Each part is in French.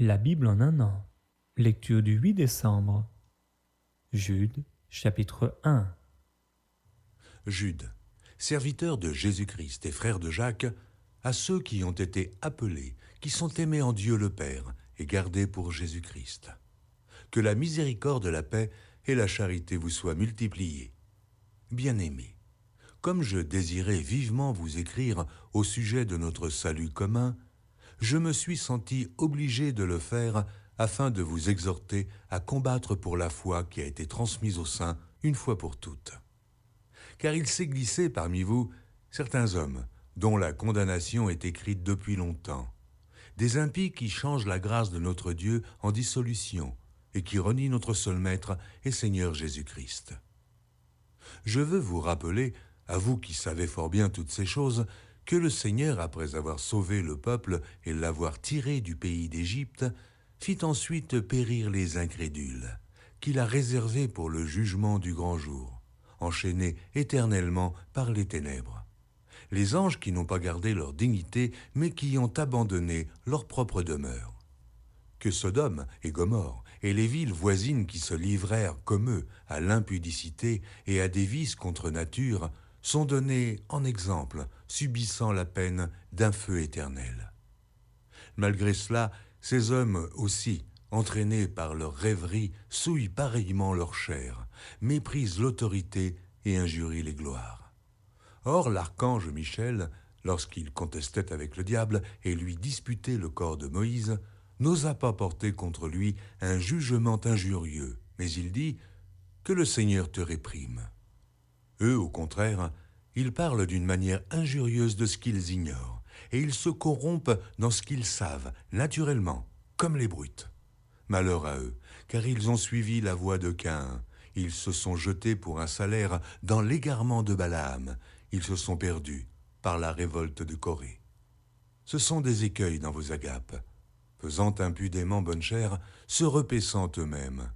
La Bible en un an. Lecture du 8 décembre. Jude, chapitre 1. Jude, serviteur de Jésus-Christ et frère de Jacques, à ceux qui ont été appelés, qui sont aimés en Dieu le Père et gardés pour Jésus-Christ. Que la miséricorde, la paix et la charité vous soient multipliées. Bien-aimés, comme je désirais vivement vous écrire au sujet de notre salut commun, je me suis senti obligé de le faire afin de vous exhorter à combattre pour la foi qui a été transmise aux saints une fois pour toutes. Car il s'est glissé parmi vous certains hommes dont la condamnation est écrite depuis longtemps, des impies qui changent la grâce de notre Dieu en dissolution et qui renient notre seul Maître et Seigneur Jésus-Christ. Je veux vous rappeler, à vous qui savez fort bien toutes ces choses, que le Seigneur, après avoir sauvé le peuple et l'avoir tiré du pays d'Égypte, fit ensuite périr les incrédules, qu'il a réservés pour le jugement du grand jour, enchaînés éternellement par les ténèbres. Les anges qui n'ont pas gardé leur dignité, mais qui ont abandonné leur propre demeure. Que Sodome et Gomorrhe et les villes voisines qui se livrèrent comme eux à l'impudicité et à des vices contre nature sont donnés en exemple, subissant la peine d'un feu éternel. Malgré cela, ces hommes aussi, entraînés par leur rêverie, souillent pareillement leur chair, méprisent l'autorité et injurient les gloires. Or, l'archange Michel, lorsqu'il contestait avec le diable et lui disputait le corps de Moïse, n'osa pas porter contre lui un jugement injurieux, mais il dit « Que le Seigneur te réprime ». Eux, au contraire, ils parlent d'une manière injurieuse de ce qu'ils ignorent, et ils se corrompent dans ce qu'ils savent, naturellement, comme les brutes. Malheur à eux, car ils ont suivi la voie de Caïn, ils se sont jetés pour un salaire dans l'égarement de Balaam, ils se sont perdus par la révolte de Corée. Ce sont des écueils dans vos agapes, faisant impudemment bonne chère, se repaissant eux-mêmes.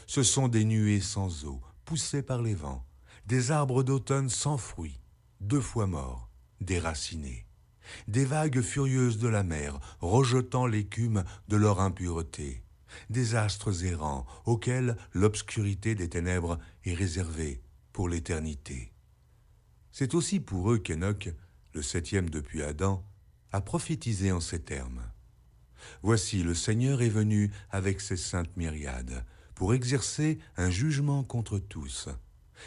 Ce sont des nuées sans eau, poussées par les vents, des arbres d'automne sans fruits, 2 fois morts, déracinés, des vagues furieuses de la mer, rejetant l'écume de leur impureté, des astres errants auxquels l'obscurité des ténèbres est réservée pour l'éternité. C'est aussi pour eux qu'Enoch, le 7e depuis Adam, a prophétisé en ces termes. Voici, le Seigneur est venu avec ses saintes myriades pour exercer un jugement contre tous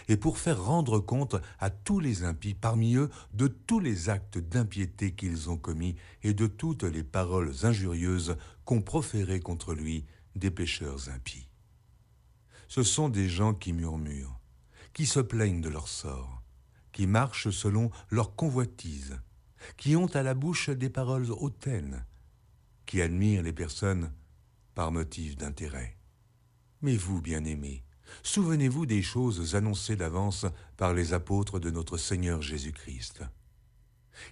et pour faire rendre compte à tous les impies parmi eux de tous les actes d'impiété qu'ils ont commis et de toutes les paroles injurieuses qu'ont proférées contre lui des pécheurs impies. Ce sont des gens qui murmurent, qui se plaignent de leur sort, qui marchent selon leur convoitise, qui ont à la bouche des paroles hautaines, qui admirent les personnes par motif d'intérêt. Mais vous, bien-aimés, souvenez-vous des choses annoncées d'avance par les apôtres de notre Seigneur Jésus-Christ.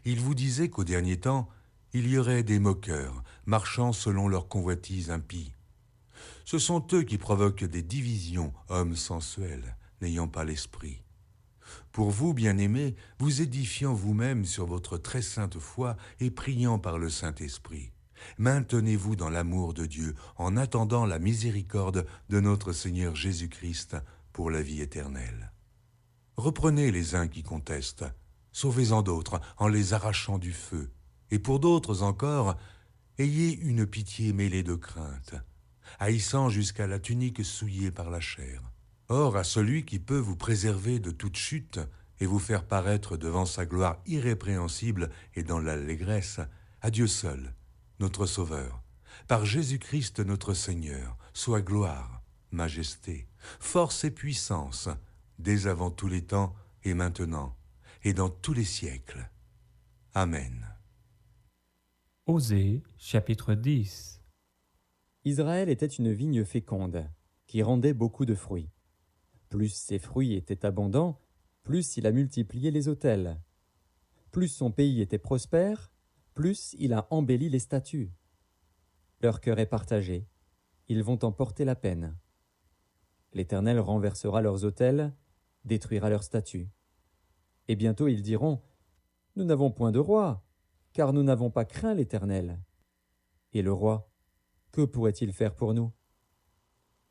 Ils vous disaient qu'au dernier temps, il y aurait des moqueurs, marchant selon leur convoitise impie. Ce sont eux qui provoquent des divisions, hommes sensuels, n'ayant pas l'esprit. Pour vous, bien-aimés, vous édifiant vous-même sur votre très sainte foi et priant par le Saint-Esprit, maintenez-vous dans l'amour de Dieu en attendant la miséricorde de notre Seigneur Jésus-Christ pour la vie éternelle. Reprenez les uns qui contestent, sauvez-en d'autres en les arrachant du feu, et pour d'autres encore, ayez une pitié mêlée de crainte, haïssant jusqu'à la tunique souillée par la chair. Or, à celui qui peut vous préserver de toute chute et vous faire paraître devant sa gloire irrépréhensible et dans l'allégresse, à Dieu seul, notre Sauveur, par Jésus-Christ notre Seigneur, soit gloire, majesté, force et puissance, dès avant tous les temps et maintenant, et dans tous les siècles. Amen. Osée, chapitre 10. Israël était une vigne féconde, qui rendait beaucoup de fruits. Plus ses fruits étaient abondants, plus il a multiplié les autels. Plus son pays était prospère, plus il a embelli les statues. Leur cœur est partagé, ils vont en porter la peine. L'Éternel renversera leurs autels, détruira leurs statues. Et bientôt ils diront « Nous n'avons point de roi, car nous n'avons pas craint l'Éternel. » Et le roi Que pourrait-il faire pour nous?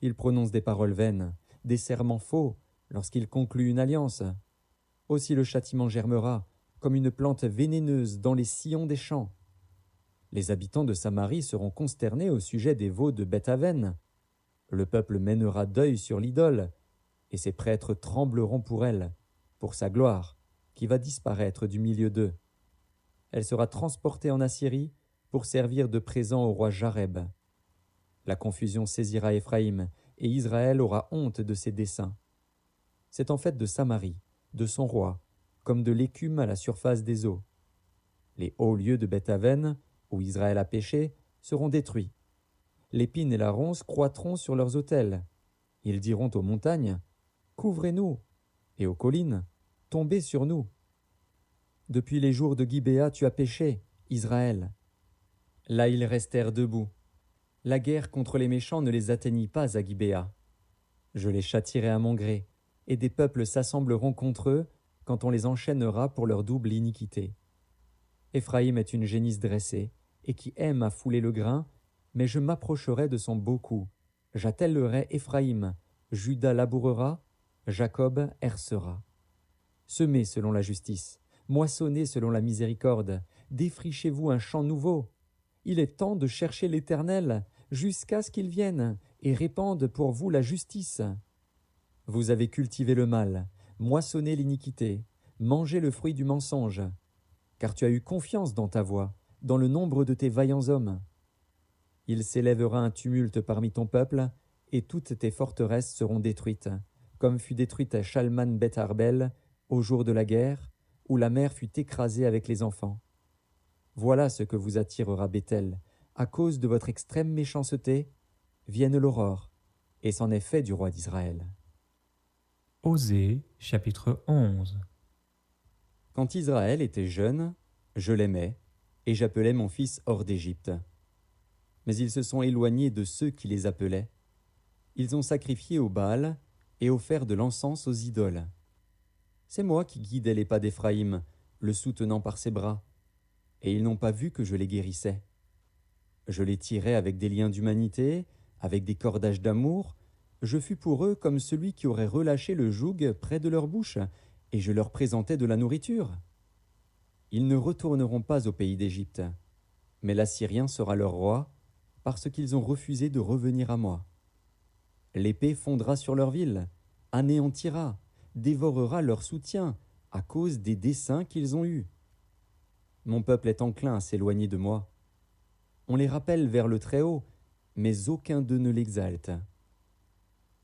Il prononce des paroles vaines, des serments faux, lorsqu'il conclut une alliance. Aussi le châtiment germera, comme une plante vénéneuse dans les sillons des champs. Les habitants de Samarie seront consternés au sujet des veaux de Beth-Aven. Le peuple mènera deuil sur l'idole, et ses prêtres trembleront pour elle, pour sa gloire, qui va disparaître du milieu d'eux. Elle sera transportée en Assyrie pour servir de présent au roi Jareb. La confusion saisira Éphraïm, et Israël aura honte de ses desseins. C'est en fait de Samarie, de son roi, comme de l'écume à la surface des eaux. Les hauts lieux de Beth-Aven, où Israël a péché, seront détruits. L'épine et la ronce croîtront sur leurs autels. Ils diront aux montagnes, « Couvrez-nous » et aux collines, « Tombez sur nous ». Depuis les jours de Gibéa, tu as péché, Israël. Là ils restèrent debout. La guerre contre les méchants ne les atteignit pas à Gibéa. Je les châtierai à mon gré, et des peuples s'assembleront contre eux quand on les enchaînera pour leur double iniquité. Éphraïm est une génisse dressée, et qui aime à fouler le grain, mais je m'approcherai de son beau cou. J'attellerai Éphraïm, Juda labourera, Jacob hercera. Semez selon la justice, moissonnez selon la miséricorde, défrichez-vous un champ nouveau. Il est temps de chercher l'Éternel, jusqu'à ce qu'il vienne, et répande pour vous la justice. Vous avez cultivé le mal, moissonné l'iniquité, mangé le fruit du mensonge, car tu as eu confiance dans ta voix, dans le nombre de tes vaillants hommes. Il s'élèvera un tumulte parmi ton peuple, et toutes tes forteresses seront détruites, comme fut détruite Shalman Beth Arbel au jour de la guerre, où la mère fut écrasée avec les enfants. Voilà ce que vous attirera Béthel, à cause de votre extrême méchanceté, vienne l'aurore, et c'en est fait du roi d'Israël. Osée, chapitre 11. Quand Israël était jeune, je l'aimais, et j'appelais mon fils hors d'Égypte. Mais ils se sont éloignés de ceux qui les appelaient. Ils ont sacrifié au Baal et offert de l'encens aux idoles. C'est moi qui guidais les pas d'Éphraïm, le soutenant par ses bras, et ils n'ont pas vu que je les guérissais. Je les tirais avec des liens d'humanité, avec des cordages d'amour. Je fus pour eux comme celui qui aurait relâché le joug près de leur bouche, et je leur présentais de la nourriture. Ils ne retourneront pas au pays d'Égypte, mais l'Assyrien sera leur roi, parce qu'ils ont refusé de revenir à moi. L'épée fondra sur leur ville, anéantira, dévorera leur soutien, à cause des desseins qu'ils ont eus. Mon peuple est enclin à s'éloigner de moi. On les rappelle vers le Très-Haut, mais aucun d'eux ne l'exalte.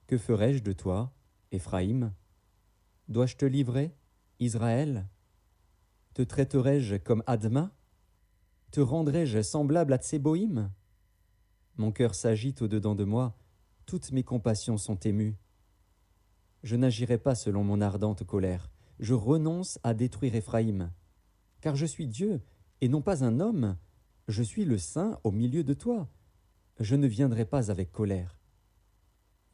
Que ferai-je de toi, Éphraïm? Dois-je te livrer, Israël? Te traiterai-je comme Adma? Te rendrai-je semblable à Tseboïm? Mon cœur s'agite au-dedans de moi, toutes mes compassions sont émues. Je n'agirai pas selon mon ardente colère, je renonce à détruire Éphraïm. Car je suis Dieu, et non pas un homme, je suis le Saint au milieu de toi. Je ne viendrai pas avec colère.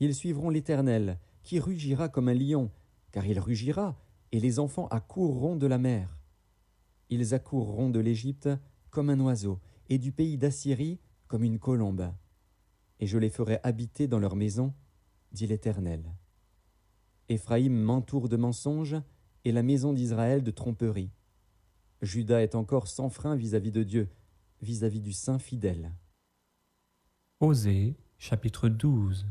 Ils suivront l'Éternel, qui rugira comme un lion, car il rugira, et les enfants accourront de la mer. Ils accourront de l'Égypte comme un oiseau, et du pays d'Assyrie comme une colombe. Et je les ferai habiter dans leur maison, dit l'Éternel. Éphraïm m'entoure de mensonges, et la maison d'Israël de tromperies. Juda est encore sans frein vis-à-vis de Dieu, vis-à-vis du Saint fidèle. Osée, chapitre 12.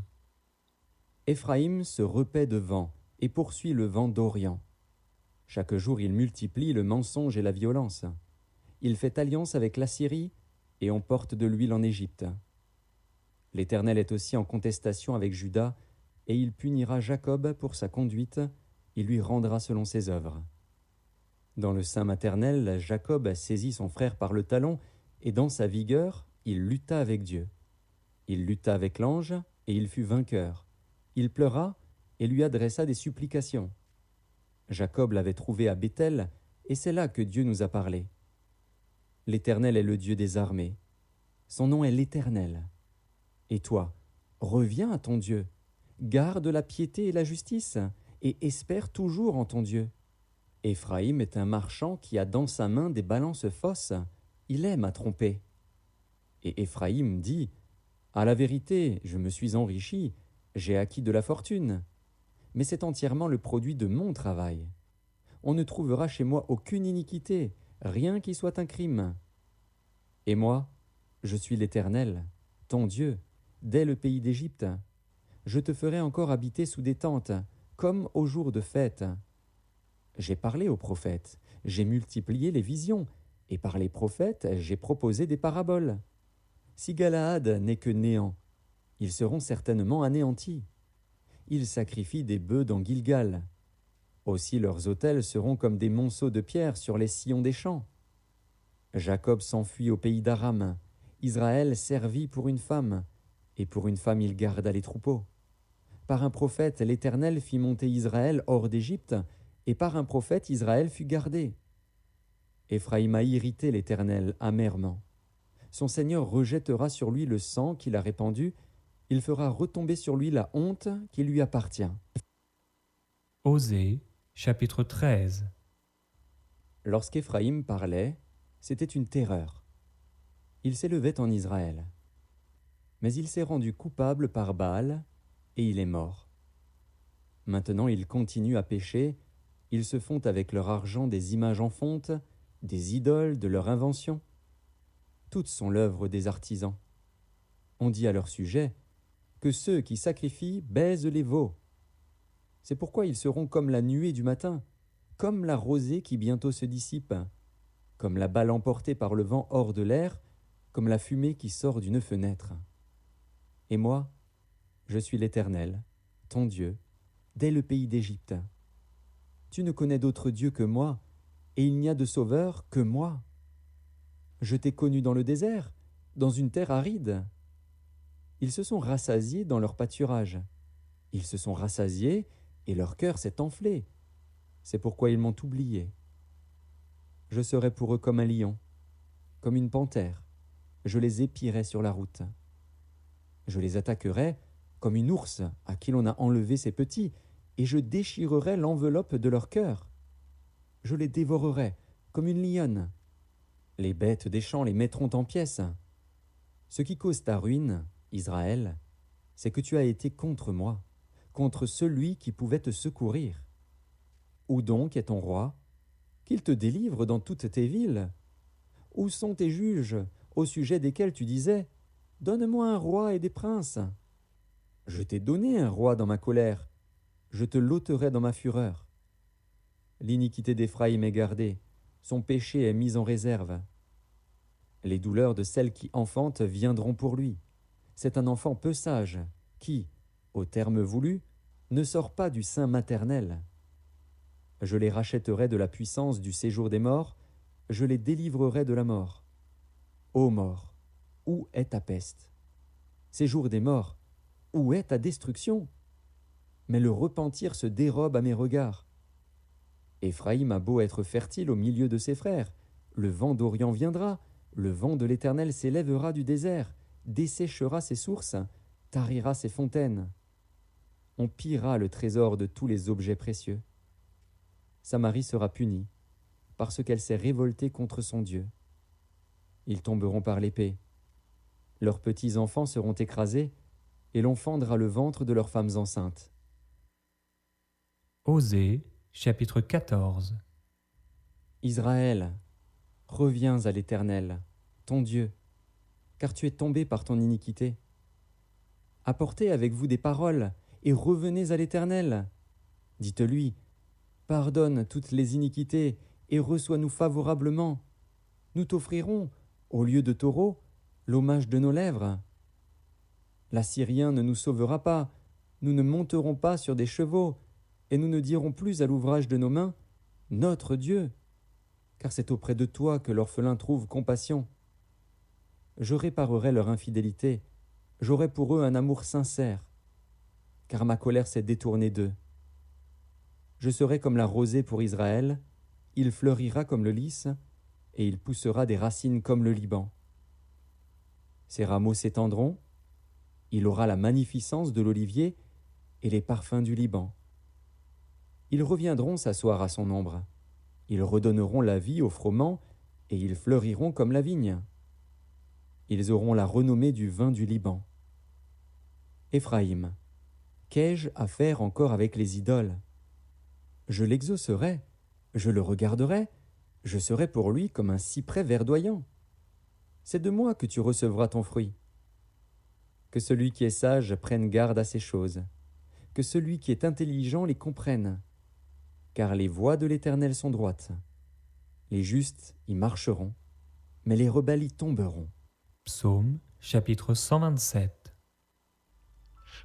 Éphraïm se repaît de vent et poursuit le vent d'Orient. Chaque jour il multiplie le mensonge et la violence. Il fait alliance avec l'Assyrie et on porte de l'huile en Égypte. L'Éternel est aussi en contestation avec Juda, et il punira Jacob pour sa conduite, il lui rendra selon ses œuvres. Dans le sein maternel, Jacob saisit son frère par le talon, et dans sa vigueur, il lutta avec Dieu. Il lutta avec l'ange, et il fut vainqueur. Il pleura, et lui adressa des supplications. Jacob l'avait trouvé à Béthel, et c'est là que Dieu nous a parlé. L'Éternel est le Dieu des armées. Son nom est l'Éternel. Et toi, reviens à ton Dieu. Garde la piété et la justice, et espère toujours en ton Dieu. Éphraïm est un marchand qui a dans sa main des balances fausses. Il aime à tromper. Et Éphraïm dit, À la vérité, je me suis enrichi, j'ai acquis de la fortune, mais c'est entièrement le produit de mon travail. On ne trouvera chez moi aucune iniquité, rien qui soit un crime. Et moi, je suis l'Éternel, ton Dieu, dès le pays d'Égypte. Je te ferai encore habiter sous des tentes, comme au jour de fête. J'ai parlé aux prophètes, j'ai multiplié les visions, et par les prophètes j'ai proposé des paraboles. Si Galaad n'est que néant, ils seront certainement anéantis. Ils sacrifient des bœufs dans Gilgal. Aussi leurs autels seront comme des monceaux de pierre sur les sillons des champs. Jacob s'enfuit au pays d'Aram, Israël servit pour une femme, et pour une femme il garda les troupeaux. Par un prophète l'Éternel fit monter Israël hors d'Égypte, et par un prophète Israël fut gardé. Éphraïm a irrité l'Éternel amèrement. Son Seigneur rejettera sur lui le sang qu'il a répandu, il fera retomber sur lui la honte qui lui appartient. Osée, chapitre 13. Lorsqu'Éphraïm parlait, c'était une terreur. Il s'élevait en Israël. Mais il s'est rendu coupable par Baal, et il est mort. Maintenant ils continuent à pécher, ils se font avec leur argent des images en fonte, des idoles de leur invention. Toutes sont l'œuvre des artisans. On dit à leur sujet que ceux qui sacrifient baisent les veaux. C'est pourquoi ils seront comme la nuée du matin, comme la rosée qui bientôt se dissipe, comme la balle emportée par le vent hors de l'air, comme la fumée qui sort d'une fenêtre. Et moi, je suis l'Éternel, ton Dieu, dès le pays d'Égypte. Tu ne connais d'autre Dieu que moi, et il n'y a de sauveur que moi. Je t'ai connu dans le désert, dans une terre aride. Ils se sont rassasiés dans leur pâturage. Ils se sont rassasiés, et leur cœur s'est enflé. C'est pourquoi ils m'ont oublié. Je serai pour eux comme un lion, comme une panthère. Je les épierai sur la route. Je les attaquerai comme une ours à qui l'on a enlevé ses petits, et je déchirerai l'enveloppe de leur cœur. Je les dévorerai comme une lionne. Les bêtes des champs les mettront en pièces. Ce qui cause ta ruine, Israël, c'est que tu as été contre moi, contre celui qui pouvait te secourir. Où donc est ton roi? Qu'il te délivre dans toutes tes villes. Où sont tes juges, au sujet desquels tu disais « Donne-moi un roi et des princes ». Je t'ai donné un roi dans ma colère, je te l'ôterai dans ma fureur. L'iniquité d'Éphraïm est gardée, son péché est mis en réserve. Les douleurs de celle qui enfante viendront pour lui. C'est un enfant peu sage, qui, au terme voulu, ne sort pas du sein maternel. Je les rachèterai de la puissance du séjour des morts, je les délivrerai de la mort. Ô mort, où est ta peste? Séjour des morts, où est ta destruction? Mais le repentir se dérobe à mes regards. Éphraïm a beau être fertile au milieu de ses frères, le vent d'Orient viendra, le vent de l'Éternel s'élèvera du désert, desséchera ses sources, tarira ses fontaines. On pillera le trésor de tous les objets précieux. Samarie sera punie, parce qu'elle s'est révoltée contre son Dieu. Ils tomberont par l'épée. Leurs petits-enfants seront écrasés, et l'on fendra le ventre de leurs femmes enceintes. Osée, chapitre 14. Israël, reviens à l'Éternel, ton Dieu, car tu es tombé par ton iniquité. Apportez avec vous des paroles, et revenez à l'Éternel. Dites-lui, pardonne toutes les iniquités, et reçois-nous favorablement. Nous t'offrirons, au lieu de taureaux, l'hommage de nos lèvres. L'Assyrien ne nous sauvera pas, nous ne monterons pas sur des chevaux, et nous ne dirons plus à l'ouvrage de nos mains, notre Dieu, car c'est auprès de toi que l'orphelin trouve compassion. Je réparerai leur infidélité, j'aurai pour eux un amour sincère, car ma colère s'est détournée d'eux. Je serai comme la rosée pour Israël, il fleurira comme le lys, et il poussera des racines comme le Liban. Ses rameaux s'étendront, il aura la magnificence de l'olivier et les parfums du Liban. Ils reviendront s'asseoir à son ombre, ils redonneront la vie aux froment, et ils fleuriront comme la vigne. Ils auront la renommée du vin du Liban. Éphraïm, qu'ai-je à faire encore avec les idoles? Je l'exaucerai, je le regarderai, je serai pour lui comme un cyprès verdoyant. C'est de moi que tu recevras ton fruit. Que celui qui est sage prenne garde à ces choses, que celui qui est intelligent les comprenne, car les voies de l'Éternel sont droites. Les justes y marcheront, mais les rebelles y tomberont. Psaume chapitre 127.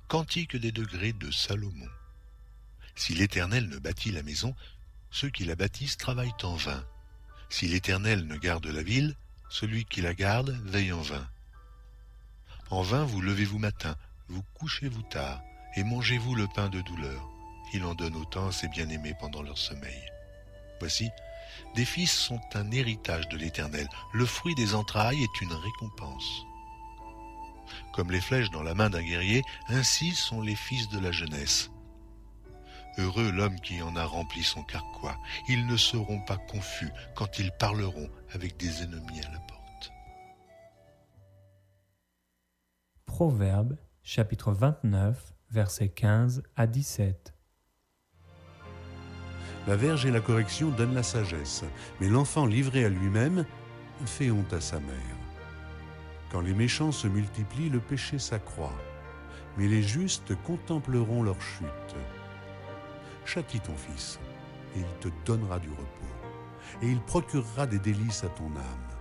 Cantique des degrés de Salomon. Si l'Éternel ne bâtit la maison, ceux qui la bâtissent travaillent en vain. Si l'Éternel ne garde la ville, celui qui la garde veille en vain. En vain vous levez-vous matin, vous couchez-vous tard, et mangez-vous le pain de douleur. Il en donne autant à ses bien-aimés pendant leur sommeil. Voici, des fils sont un héritage de l'Éternel, le fruit des entrailles est une récompense. Comme les flèches dans la main d'un guerrier, ainsi sont les fils de la jeunesse. Heureux l'homme qui en a rempli son carquois. Ils ne seront pas confus quand ils parleront avec des ennemis à la porte. Proverbe chapitre 29, versets 15 à 17. La verge et la correction donnent la sagesse, mais l'enfant livré à lui-même fait honte à sa mère. Quand les méchants se multiplient, le péché s'accroît, mais les justes contempleront leur chute. Châtie ton fils, et il te donnera du repos, et il procurera des délices à ton âme.